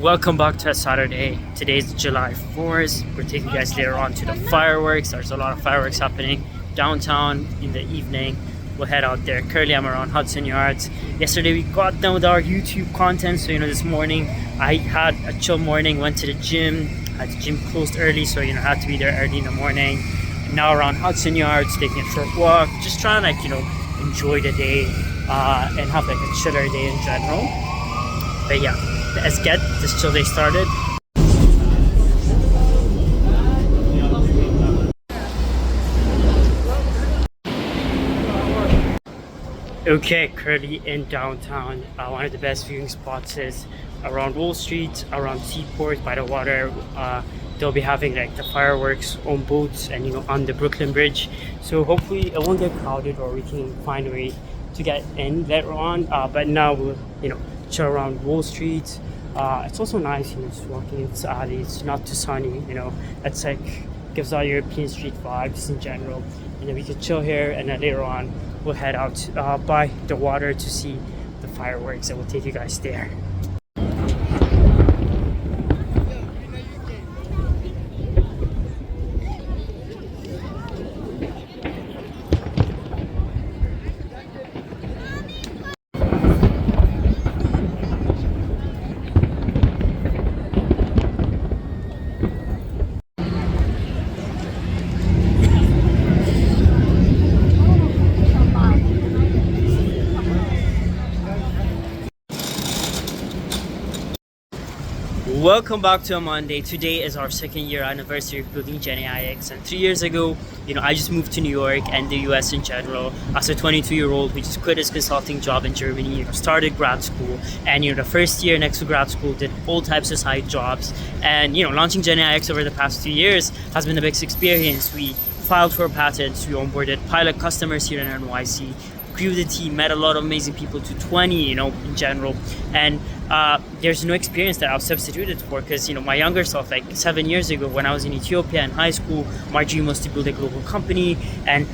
Welcome back to a Saturday. Today's July 4th. We're taking you guys later on to the fireworks. There's a lot of fireworks happening downtown in the evening. We'll head out there. Currently I'm around Hudson Yards. Yesterday we got done with our YouTube content, so this morning I had a chill morning, went to the gym. The gym closed early, so had to be there early in the morning. And now around Hudson Yards, taking a short walk, just trying to enjoy the day and have a chiller day in general. But yeah, let's get this chill day started. Okay, currently in downtown. One of the best viewing spots is around Wall Street, around Seaport by the water. They'll be having the fireworks on boats and on the Brooklyn Bridge. So hopefully it won't get crowded, or we can find a way to get in later on. But now we'll chill around Wall Street. It's also nice, just walking into the alley. It's not too sunny, it's gives out European street vibes in general. And then we could chill here, and then later on we'll head out by the water to see the fireworks, and we'll take you guys there. Welcome back to a Monday. Today is our second year anniversary of building GenAIx, and 3 years ago, I just moved to New York and the US in general as a 22-year-old who just quit his consulting job in Germany, started grad school, and the first year next to grad school did all types of side jobs. And launching GenAIx over the past 2 years has been a big experience. We filed for patents, we onboarded pilot customers here in NYC, grew the team, met a lot of amazing people to 20, in general. And there's no experience that I've substituted for, because my younger self, 7 years ago when I was in Ethiopia in high school, my dream was to build a global company, and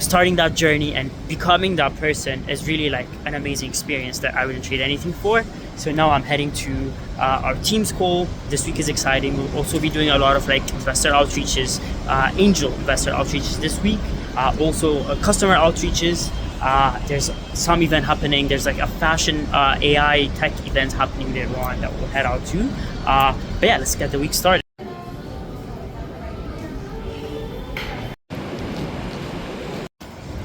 starting that journey and becoming that person is really an amazing experience that I wouldn't trade anything for. So now I'm heading to our team's call. This week is exciting. We'll also be doing a lot of investor outreaches, angel investor outreaches this week, also customer outreaches. There's some event happening. There's a fashion AI tech event happening later on that we'll head out to. But yeah, let's get the week started.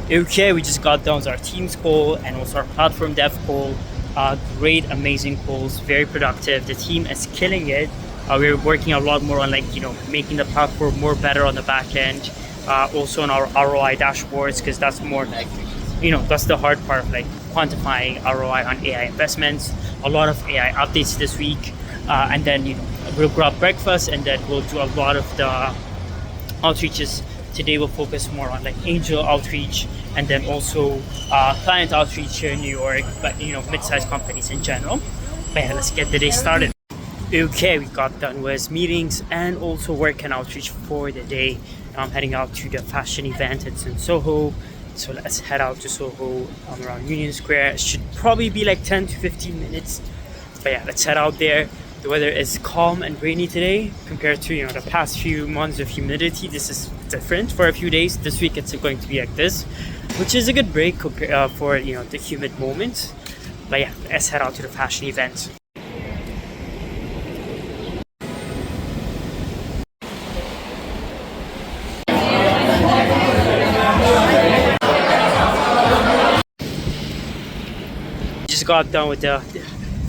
Okay, we just got done with our team's call and also our platform dev call. Great, amazing calls, very productive. The team is killing it. We're working a lot more on making the platform more better on the back end. Also on our ROI dashboards, because that's more that's the hard part of quantifying ROI on AI investments. A lot of AI updates this week, and then we'll grab breakfast, and then we'll do a lot of the outreaches. Today we'll focus more on angel outreach, and then also client outreach here in New York, but mid-sized companies in general. But yeah, let's get the day started. Okay, we got done with meetings and also work and outreach for the day. Now I'm heading out to the fashion event. It's in Soho. So let's head out to Soho around Union Square. It should probably be 10 to 15 minutes. But yeah, let's head out there. The weather is calm and rainy today compared to the past few months of humidity. This is different for a few days. This week it's going to be like this, which is a good break for the humid moments. But yeah, let's head out to the fashion event. Got done with the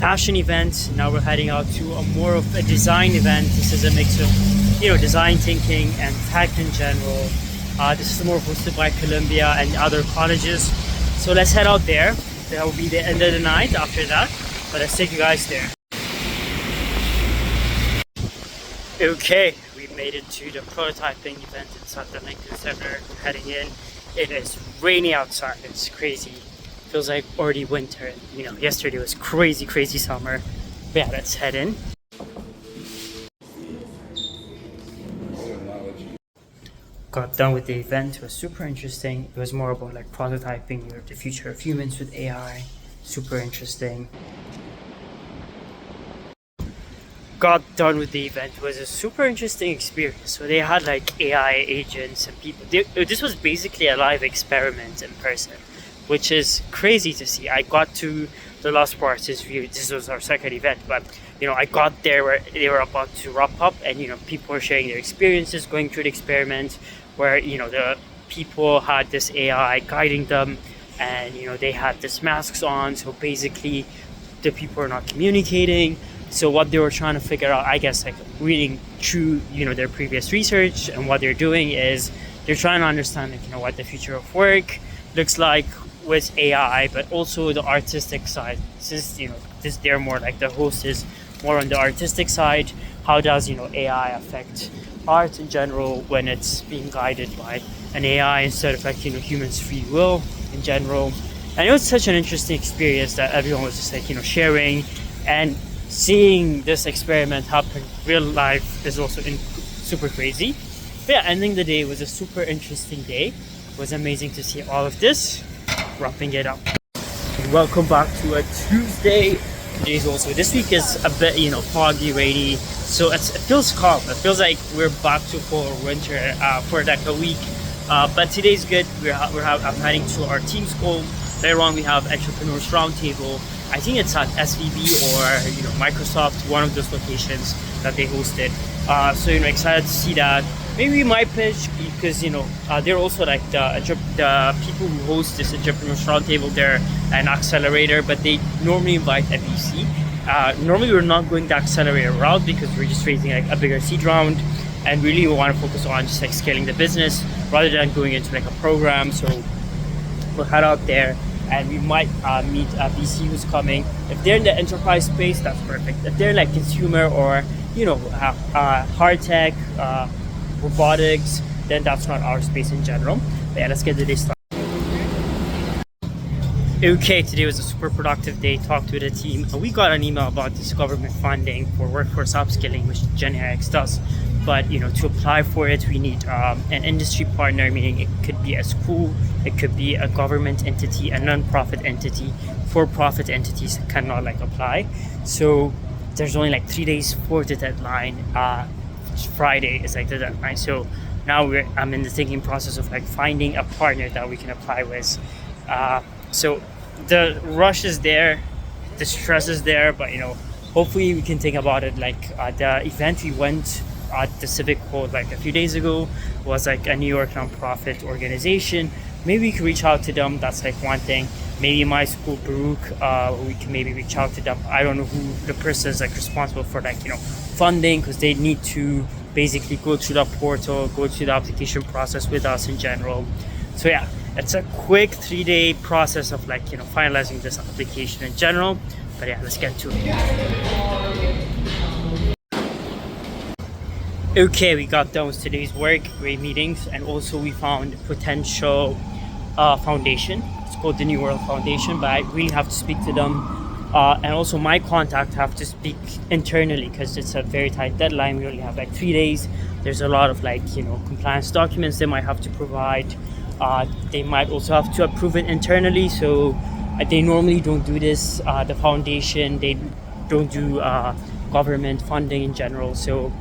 fashion event. Now we're heading out to more of a design event. This is a mix of design thinking and tech in general. This is more hosted by Columbia and other colleges. So let's head out there. That will be the end of the night after that, but let's take you guys there. Okay, we made it to the prototyping event inside the Lincoln Center. We're heading in. It is rainy outside. It's crazy. Feels like already winter. Yesterday was crazy summer. But yeah, let's head in. Got done with the event. It was super interesting. It was more about prototyping the future of humans with AI. Super interesting. got done with the event, it was a super interesting experience. So they had like AI agents and people. This was basically a live experiment in person, which is crazy to see. I got to the last part. This was our second event, but I got there where they were about to wrap up, and people were sharing their experiences going through the experiment, where the people had this AI guiding them, and they had this masks on. So basically, the people are not communicating. So what they were trying to figure out, I guess, like reading through their previous research, and what they're doing is they're trying to understand what the future of work looks like with AI, but also the artistic side. Since they're more like the host is more on the artistic side. How does AI affect art in general when it's being guided by an AI instead of like humans' free will in general? And it was such an interesting experience that everyone was just like sharing, and seeing this experiment happen real life is also super crazy. But yeah, ending the day was a super interesting day. It was amazing to see all of this. Wrapping it up. Welcome back to a Tuesday. This week is a bit foggy, rainy, so it feels calm. It feels like we're back to full winter for like a week. But today's good. I'm heading to our team's goal. Later on, we have entrepreneurs roundtable. I think it's at SVB or Microsoft, one of those locations that they hosted. So excited to see that. Maybe we might pitch, because they're also like the people who host this entrepreneurs roundtable. They're an accelerator, but they normally invite a VC. Normally we're not going the accelerator route because we're just raising like a bigger seed round, and really we want to focus on just like scaling the business rather than going into like a program. So we'll head out there, and we might meet a VC who's coming. If they're in the enterprise space, that's perfect. If they're like consumer or hard tech, robotics, then that's not our space in general. But yeah, let's get the day started. Okay, today was a super productive day. Talked with the team. We got an email about this government funding for workforce upskilling, which GenAIx does. But to apply for it, we need an industry partner, meaning it could be a school, it could be a government entity, a non-profit entity. For-profit entities cannot like apply. So there's only like 3 days for the deadline. Friday is like the deadline. So now I'm in the thinking process of like finding a partner that we can apply with. So the rush is there, the stress is there, but hopefully we can think about it. Like the event we went at the Civic Code like a few days ago was like a New York nonprofit organization. Maybe we could reach out to them. That's like one thing. Maybe my school, Baruch, we can maybe reach out to them. I don't know who the person is like responsible for like funding, because they need to basically go through the portal, go through the application process with us in general. So yeah, it's a quick 3-day process of like finalizing this application in general. But yeah, let's get to it. Okay, we got done with today's work, great meetings, and also we found potential foundation. It's called the New World Foundation, but I really have to speak to them. And also my contact have to speak internally, because it's a very tight deadline. We only have like 3 days. There's a lot of like compliance documents they might have to provide. They might also have to approve it internally. So they normally don't do this. The foundation, they don't do government funding in general. So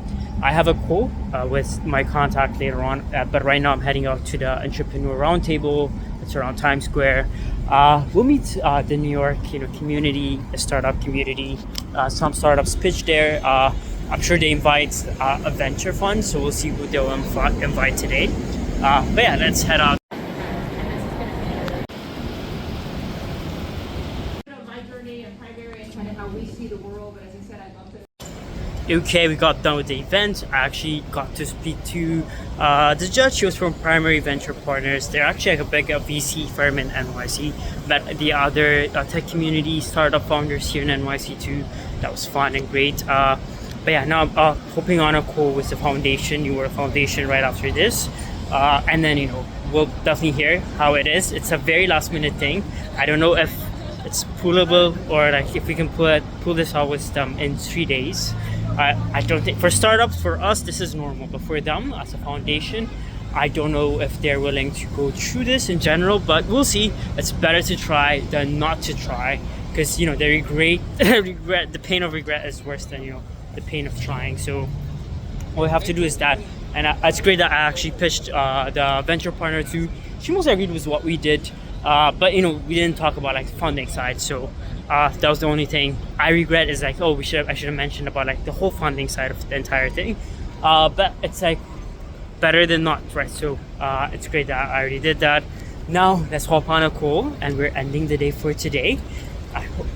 I have a call with my contact later on. But right now I'm heading out to the entrepreneur roundtable. It's around Times Square. We'll meet the New York community, the startup community. Some startups pitch there. I'm sure they invite a venture fund, so we'll see who they'll invite today. But yeah, let's head out. My journey and primary and kind of how we see the world, but as I said, I'd love to. Okay, we got done with the event. I actually got to speak to the judge. She was from Primary Venture Partners. They're actually like a big VC firm in NYC. Met the other tech community startup founders here in NYC too. That was fun and great. But yeah, now I'm hoping on a call with the foundation, New World Foundation, right after this. And then we'll definitely hear how it is. It's a very last minute thing. I don't know if it's pullable, or like if we can pull this out with them in 3 days. I don't think, for startups, for us this is normal, but for them as a foundation, I don't know if they're willing to go through this in general. But we'll see. It's better to try than not to try, because the regret, the pain of regret is worse than the pain of trying. So all we have to do is that. And it's great that I actually pitched the venture partner to. She mostly agreed with what we did, but we didn't talk about like the funding side. So that was the only thing I regret is like, oh, I should have mentioned about like the whole funding side of the entire thing. But it's like better than not, right? So it's great that I already did that. Now let's hop on a call, and we're ending the day for today. I hope